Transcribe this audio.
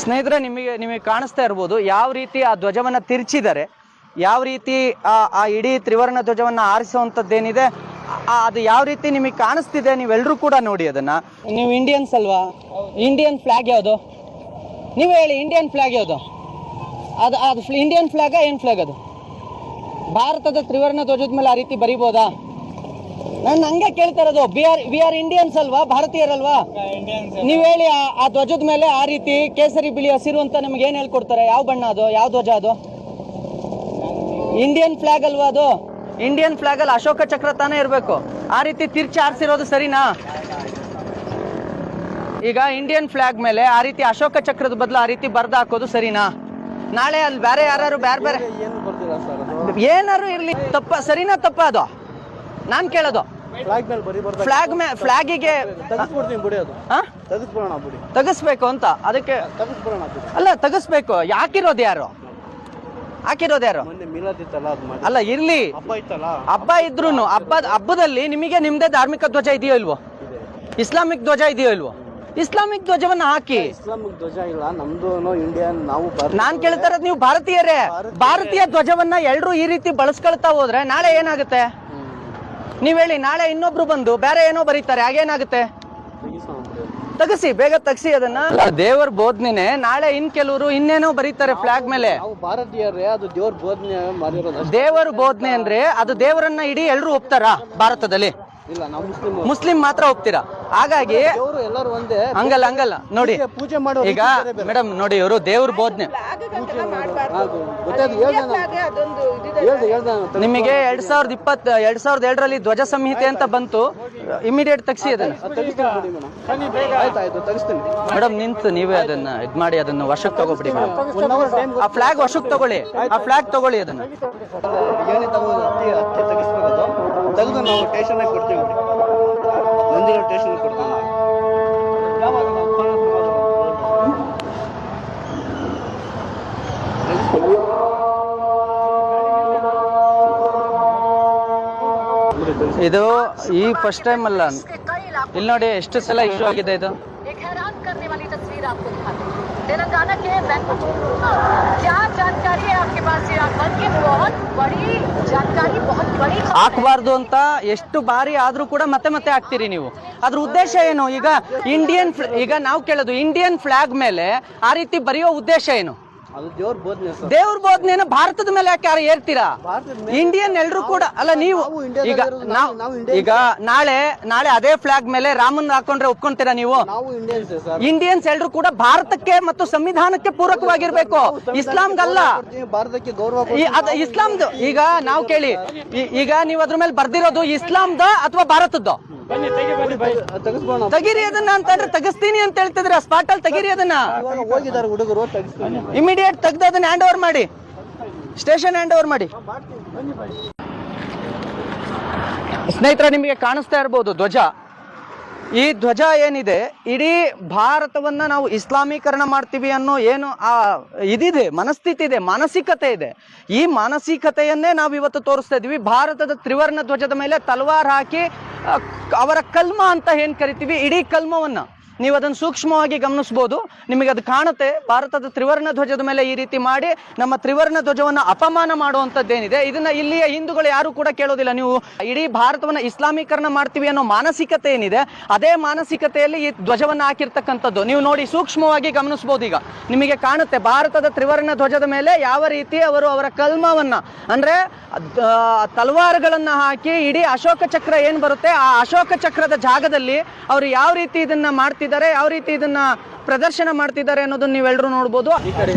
ಸ್ನೇಹಿತರೆ, ನಿಮಗೆ ಕಾಣಿಸ್ತಾ ಇರ್ಬೋದು ಯಾವ ರೀತಿ ಆ ಧ್ವಜವನ್ನ ತಿರ್ಚಿದ್ದಾರೆ, ಯಾವ ರೀತಿ ಆ ಇಡೀ ತ್ರಿವರ್ಣ ಧ್ವಜವನ್ನ ಆರಿಸುವಂಥದ್ದೇನಿದೆ ಅದು ಯಾವ ರೀತಿ ನಿಮಗೆ ಕಾಣಿಸ್ತಿದೆ. ನೀವೆಲ್ಲರೂ ಕೂಡ ನೋಡಿ ಅದನ್ನ. ನೀವು ಇಂಡಿಯನ್ಸ್ ಅಲ್ವಾ? ಇಂಡಿಯನ್ ಫ್ಲಾಗ್ ಯಾವುದು? ನೀವು ಹೇಳಿ, ಇಂಡಿಯನ್ ಫ್ಲಾಗ್ ಯಾವುದು? ಅದು ಇಂಡಿಯನ್ ಫ್ಲಾಗ ಏನು ಫ್ಲಾಗ್ ಅದು? ಭಾರತದ ತ್ರಿವರ್ಣ ಧ್ವಜದ ಮೇಲೆ ಆ ರೀತಿ ಬರಿಬೋದಾ? ನಾನು ಹಂಗೆ ಕೇಳ್ತಾ ಇರೋದು. ವಿ ಆರ್ ಇಂಡಿಯನ್ಸ್ ಅಲ್ವಾ, ಭಾರತೀಯರಲ್ವಾ? ನೀವು ಹೇಳಿ, ಆ ಧ್ವಜದ ಮೇಲೆ ಆ ರೀತಿ ಕೇಸರಿ ಬಿಳಿ ಹಸಿರು ಅಂತ ನಮ್ಗೆ ಏನು ಹೇಳ್ಕೊಡ್ತಾರೆ? ಯಾವ ಬಣ್ಣ ಅದು? ಯಾವ ಧ್ವಜ ಅದು? ಇಂಡಿಯನ್ ಫ್ಲಾಗ್ ಅಲ್ವಾ ಅದು? ಇಂಡಿಯನ್ ಫ್ಲಾಗ್ ಅಲ್ಲಿ ಅಶೋಕ ಚಕ್ರ ತಾನೇ ಇರಬೇಕು. ಆ ರೀತಿ ತಿರ್ಚಿ ಆರಿಸಿರೋದು ಸರಿನಾ? ಈಗ ಇಂಡಿಯನ್ ಫ್ಲಾಗ್ ಮೇಲೆ ಆ ರೀತಿ ಅಶೋಕ ಚಕ್ರದ ಬದಲು ಆ ರೀತಿ ಬರ್ದು ಹಾಕೋದು ಸರಿನಾ? ನಾಳೆ ಅಲ್ಲಿ ಬೇರೆ ಯಾರು ಬೇರೆ ಏನಾರು ಇರ್ಲಿ, ತಪ್ಪ ಸರಿನಾ ತಪ್ಪ ಅದು? ನಾನ್ ಕೇಳೋದು ಫ್ಲಾಗಿಗೆ ತೆಗಿಸ್ಬೇಕು ಅಂತ. ಅದಕ್ಕೆ ಅಲ್ಲ, ತೆಗಿಸ್ಬೇಕು. ಹಾಕಿರೋದು ಯಾರು? ಅಲ್ಲ, ಇರ್ಲಿ, ಹಬ್ಬ ಇದ್ರು ಹಬ್ಬದಲ್ಲಿ ನಿಮಗೆ ನಿಮ್ದೇ ಧಾರ್ಮಿಕ ಧ್ವಜ ಇದೆಯೋ ಇಲ್ವೋ? ಇಸ್ಲಾಮಿಕ್ ಧ್ವಜ ಇದೆಯೋ ಇಲ್ವೋ? ಇಸ್ಲಾಮಿಕ್ ಧ್ವಜವನ್ನ ಹಾಕಿ. ಇಸ್ಲಾಮಿಕ್ ಧ್ವಜ ಇಲ್ಲ ನಮ್ದು, ಇಂಡಿಯನ್. ನಾವು ನಾನ್ ಕೇಳ್ತಾ ಇರೋದು, ನೀವು ಭಾರತೀಯರೇ. ಭಾರತೀಯ ಧ್ವಜವನ್ನ ಎಲ್ರು ಈ ರೀತಿ ಬಳಸ್ಕೊಳ್ತಾ ಹೋದ್ರೆ ನಾಳೆ ಏನಾಗುತ್ತೆ? ನೀವ್ ಹೇಳಿ, ನಾಳೆ ಇನ್ನೊಬ್ರು ಬಂದು ಬೇರೆ ಏನೋ ಬರೀತಾರೆ, ಹಾಗೇನಾಗುತ್ತೆ? ತೆಗಸಿ, ಬೇಗ ತೆಗಸಿ ಅದನ್ನ. ದೇವರ ಬೋಧನೆ. ನಾಳೆ ಕೆಲವರು ಇನ್ನೇನೋ ಬರೀತಾರೆ ಫ್ಲಾಗ್ ಮೇಲೆ. ಭಾರತೀಯರೇ, ಅದು ದೇವರ ಬೋಧನೆ ಮಾಡಿರೋದು. ದೇವರ ಬೋಧನೆ ಅಂದ್ರೆ ಅದು ದೇವರನ್ನ ಇಡೀ ಎಲ್ರು ಒಪ್ತಾರ ಭಾರತದಲ್ಲಿ? ಇಲ್ಲ, ನಾವು ಮುಸ್ಲಿಂ ಮಾತ್ರ ಒಪ್ತೀರಾ. ಹಾಗಾಗಿ ಹಂಗಲ್ಲ ನೋಡಿ. ಪೂಜೆ ಮಾಡೋ ಈಗ ಮೇಡಮ್ ನೋಡಿ, ಇವರು ದೇವ್ರ ಬೋಧನೆ. ನಿಮಗೆ 2007ರಲ್ಲಿ ಧ್ವಜ ಸಂಹಿತೆ ಅಂತ ಬಂತು. ಇಮಿಡಿಯೇಟ್ ತೆಗ್ಸಿ ಅದನ್ನ. ಮೇಡಮ್ ನಿಂತು ನೀವೇ ಅದನ್ನ ಇದ್ ಮಾಡಿ, ಅದನ್ನ ವಶಕ್ಕೆ ತಗೋಬಿಡಿ ಮೇಡಮ್. ಆ ಫ್ಲಾಗ್ ವಶಕ್ಕೆ ತಗೊಳ್ಳಿ, ಅದನ್ನ ತೆಗೆದು ನಾವು ಸ್ಟೇಷನ್ ಕೊಡ್ತೀವಿ, ನಂದಿನ ಸ್ಟೇಷನ್ ಕೊಡ್ತೀವಿ. ಇದು ಈ ಫಸ್ಟ್ ಟೈಮ್ ಅಲ್ಲ. ಇಲ್ಲಿ ನೋಡಿ ಎಷ್ಟು ಸಲ ಇಶ್ಯೂ ಆಗಿದೆ ಇದು. तेलंगाना के क्या जानकारी है आपके पास? की बहुत बड़ी जानकारी, बहुत बड़ी ಹಾಕಬಾರ್ದು ಅಂತ ಎಷ್ಟು ಬಾರಿ ಆದ್ರೂ ಕೂಡ ಮತ್ತೆ ಹಾಕ್ತೀರಿ ನೀವು. ಅದ್ರ ಉದ್ದೇಶ ಏನು? ಈಗ ಈಗ ನಾವು ಕೇಳೋದು, ಇಂಡಿಯನ್ ಫ್ಲಾಗ್ ಮೇಲೆ ಆ ರೀತಿ ಬರೆಯೋ ಉದ್ದೇಶ ಏನು? ದೇವ್ರ ಬೋಧನೆ ಭಾರತದ ಮೇಲೆ ಯಾಕೆ ಯಾರು ಏರ್ತೀರಾ? ಇಂಡಿಯನ್ ಎಲ್ರು ಕೂಡ ಅಲ್ಲ. ನೀವು ಈಗ ನಾಳೆ ಅದೇ ಫ್ಲಾಗ್ ಮೇಲೆ ರಾಮನ್ ಹಾಕೊಂಡ್ರೆ ಒಪ್ಕೊಂತೀರಾ ನೀವು? ಇಂಡಿಯನ್ಸ್ ಎಲ್ರು ಕೂಡ ಭಾರತಕ್ಕೆ ಮತ್ತು ಸಂವಿಧಾನಕ್ಕೆ ಪೂರಕವಾಗಿರ್ಬೇಕು, ಇಸ್ಲಾಂಗಲ್ಲ. ಭಾರತಕ್ಕೆ ಗೌರವ ಇಸ್ಲಾಂದು. ಈಗ ನಾವು ಕೇಳಿ, ಈಗ ನೀವು ಅದ್ರ ಮೇಲೆ ಬರ್ದಿರೋದು ಇಸ್ಲಾಂದ ಅಥವಾ ಭಾರತದ್ದು? ತೆಗಿರಿ ಅದನ್ನ ಅಂತಂದ್ರೆ ತೆಗಿಸ್ತೀನಿ ಅಂತ ಹೇಳ್ತಿದ್ರೆ ಸ್ಪಾಟ್ ಅಲ್ಲಿ ತೆಗಿರಿ ಅದನ್ನ. ಹೋಗಿದ್ದಾರೆ ಹುಡುಗರು, ಇಮಿಡಿಯೇಟ್ ತೆಗ್ದು ಅದನ್ನ ಹ್ಯಾಂಡ್ ಓವರ್ ಮಾಡಿ, ಸ್ಟೇಷನ್ ಹ್ಯಾಂಡ್ ಓವರ್ ಮಾಡಿ. ಸ್ನೇಹಿತರೆ, ನಿಮಗೆ ಕಾಣಿಸ್ತಾ ಇರಬಹುದು ಧ್ವಜ. ಈ ಧ್ವಜ ಏನಿದೆ, ಇಡೀ ಭಾರತವನ್ನ ನಾವು ಇಸ್ಲಾಮೀಕರಣ ಮಾಡ್ತೀವಿ ಅನ್ನೋ ಏನು ಇದಿದೆ, ಮನಸ್ಥಿತಿ ಇದೆ, ಮಾನಸಿಕತೆ ಇದೆ. ಈ ಮಾನಸಿಕತೆಯನ್ನೇ ನಾವು ಇವತ್ತು ತೋರಿಸ್ತಾ ಇದೀವಿ. ಭಾರತದ ತ್ರಿವರ್ಣ ಧ್ವಜದ ಮೇಲೆ ತಲವಾರ್ ಹಾಕಿ ಅವರ ಕಲ್ಮ ಅಂತ ಏನ್ ಕರಿತೀವಿ, ಇಡೀ ಕಲ್ಮವನ್ನ ನೀವು ಅದನ್ನು ಸೂಕ್ಷ್ಮವಾಗಿ ಗಮನಿಸಬಹುದು. ನಿಮಗೆ ಅದು ಕಾಣುತ್ತೆ. ಭಾರತದ ತ್ರಿವರ್ಣ ಧ್ವಜದ ಮೇಲೆ ಈ ರೀತಿ ಮಾಡಿ ನಮ್ಮ ತ್ರಿವರ್ಣ ಧ್ವಜವನ್ನ ಅಪಮಾನ ಮಾಡುವಂತದ್ದೇನಿದೆ, ಇದನ್ನ ಇಲ್ಲಿಯ ಹಿಂದೂಗಳು ಯಾರು ಕೂಡ ಕೇಳೋದಿಲ್ಲ. ನೀವು ಇಡೀ ಭಾರತವನ್ನ ಇಸ್ಲಾಮೀಕರಣ ಮಾಡ್ತೀವಿ ಅನ್ನೋ ಮಾನಸಿಕತೆ ಏನಿದೆ, ಅದೇ ಮಾನಸಿಕತೆಯಲ್ಲಿ ಈ ಧ್ವಜವನ್ನ ಹಾಕಿರ್ತಕ್ಕಂಥದ್ದು ನೀವು ನೋಡಿ, ಸೂಕ್ಷ್ಮವಾಗಿ ಗಮನಿಸಬಹುದು. ಈಗ ನಿಮಗೆ ಕಾಣುತ್ತೆ ಭಾರತದ ತ್ರಿವರ್ಣ ಧ್ವಜದ ಮೇಲೆ ಯಾವ ರೀತಿ ಅವರು ಅವರ ಕಲ್ಮವನ್ನ ಅಂದ್ರೆ ತಲವಾರುಗಳನ್ನ ಹಾಕಿ ಇಡೀ ಅಶೋಕ ಚಕ್ರ ಏನ್ ಬರುತ್ತೆ, ಆ ಅಶೋಕ ಚಕ್ರದ ಜಾಗದಲ್ಲಿ ಅವರು ಯಾವ ರೀತಿ ಇದನ್ನ ಮಾಡ್ತಿದ್ದಾರೆ, ಯಾವ ರೀತಿ ಇದನ್ನ ಪ್ರದರ್ಶನ ಮಾಡ್ತಿದ್ದಾರೆ ಅನ್ನೋದನ್ನ ನೀವೆಲ್ಲರೂ ನೋಡ್ಬೋದು. ಈ ಕಡೆ